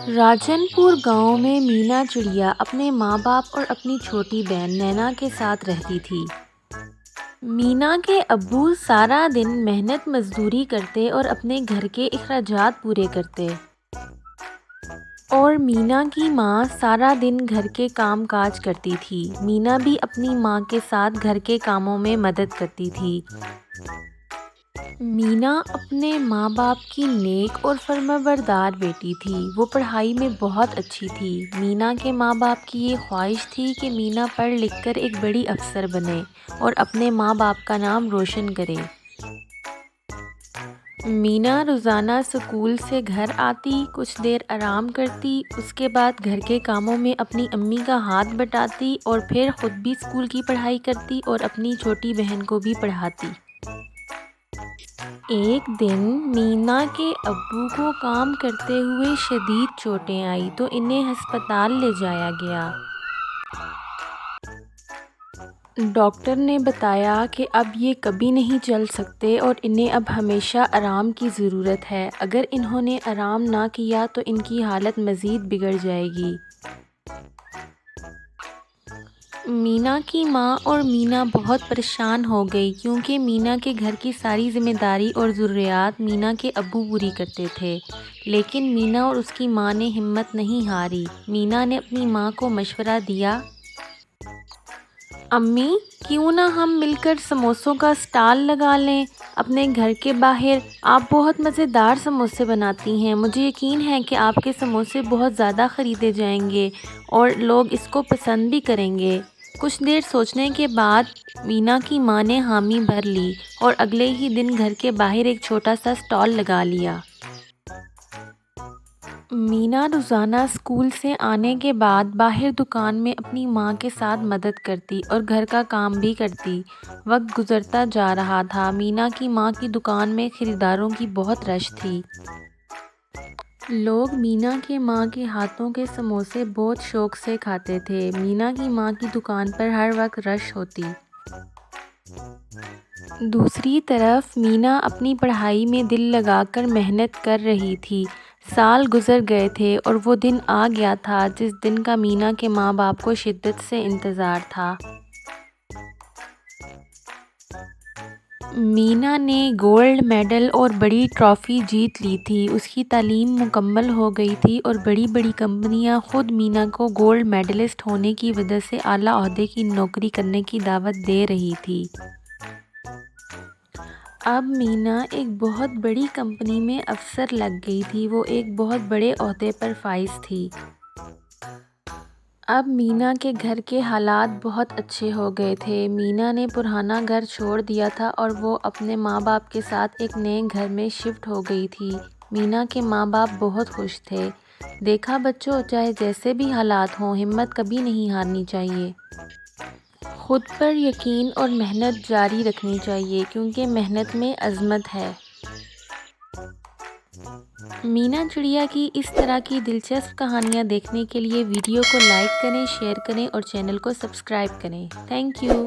راجن پور گاؤں میں مینا چڑیا اپنے ماں باپ اور اپنی چھوٹی بہن نینا کے ساتھ رہتی تھی۔ مینا کے ابو سارا دن محنت مزدوری کرتے اور اپنے گھر کے اخراجات پورے کرتے، اور مینا کی ماں سارا دن گھر کے کام کاج کرتی تھی۔ مینا بھی اپنی ماں کے ساتھ گھر کے کاموں میں مدد کرتی تھی۔ مینا اپنے ماں باپ کی نیک اور فرمانبردار بیٹی تھی۔ وہ پڑھائی میں بہت اچھی تھی۔ مینا کے ماں باپ کی یہ خواہش تھی کہ مینا پڑھ لکھ کر ایک بڑی افسر بنے اور اپنے ماں باپ کا نام روشن کرے۔ مینا روزانہ اسکول سے گھر آتی، کچھ دیر آرام کرتی، اس کے بعد گھر کے کاموں میں اپنی امی کا ہاتھ بٹاتی اور پھر خود بھی اسکول کی پڑھائی کرتی اور اپنی چھوٹی بہن کو بھی پڑھاتی۔ ایک دن مینا کے ابو کو کام کرتے ہوئے شدید چوٹیں آئیں تو انہیں ہسپتال لے جایا گیا۔ ڈاکٹر نے بتایا کہ اب یہ کبھی نہیں چل سکتے اور انہیں اب ہمیشہ آرام کی ضرورت ہے۔ اگر انہوں نے آرام نہ کیا تو ان کی حالت مزید بگڑ جائے گی۔ مینا کی ماں اور مینا بہت پریشان ہو گئی کیونکہ مینا کے گھر کی ساری ذمہ داری اور ضروریات مینا کے ابو پوری کرتے تھے، لیکن مینا اور اس کی ماں نے ہمت نہیں ہاری۔ مینا نے اپنی ماں کو مشورہ دیا، امی، کیوں نہ ہم مل کر سموسوں کا اسٹال لگا لیں اپنے گھر کے باہر؟ آپ بہت مزیدار سموسے بناتی ہیں، مجھے یقین ہے کہ آپ کے سموسے بہت زیادہ خریدے جائیں گے اور لوگ اس کو پسند بھی کریں گے۔ کچھ دیر سوچنے کے بعد مینا کی ماں نے حامی بھر لی اور اگلے ہی دن گھر کے باہر ایک چھوٹا سا اسٹال لگا لیا۔ مینا روزانہ اسکول سے آنے کے بعد باہر دکان میں اپنی ماں کے ساتھ مدد کرتی اور گھر کا کام بھی کرتی۔ وقت گزرتا جا رہا تھا۔ مینا کی ماں کی دکان میں خریداروں کی بہت رش تھی۔ لوگ مینا کی ماں کے ہاتھوں کے سموسے بہت شوق سے کھاتے تھے۔ مینا کی ماں کی دکان پر ہر وقت رش ہوتی۔ دوسری طرف مینا اپنی پڑھائی میں دل لگا کر محنت کر رہی تھی۔ سال گزر گئے تھے اور وہ دن آ گیا تھا جس دن کا مینا کے ماں باپ کو شدت سے انتظار تھا۔ مینا نے گولڈ میڈل اور بڑی ٹرافی جیت لی تھی۔ اس کی تعلیم مکمل ہو گئی تھی اور بڑی بڑی کمپنیاں خود مینا کو گولڈ میڈلسٹ ہونے کی وجہ سے اعلیٰ عہدے کی نوکری کرنے کی دعوت دے رہی تھی۔ اب مینا ایک بہت بڑی کمپنی میں افسر لگ گئی تھی۔ وہ ایک بہت بڑے عہدے پر فائز تھی۔ اب مینا کے گھر کے حالات بہت اچھے ہو گئے تھے۔ مینا نے پرانا گھر چھوڑ دیا تھا اور وہ اپنے ماں باپ کے ساتھ ایک نئے گھر میں شفٹ ہو گئی تھی۔ مینا کے ماں باپ بہت خوش تھے۔ دیکھا بچوں، چاہے جیسے بھی حالات ہوں، ہمت کبھی نہیں ہارنی چاہیے۔ خود پر یقین اور محنت جاری رکھنی چاہیے کیونکہ محنت میں عظمت ہے۔ مینا چڑیا کی اس طرح کی دلچسپ کہانیاں دیکھنے کے لیے ویڈیو کو لائک کریں، شیئر کریں اور چینل کو سبسکرائب کریں۔ Thank you.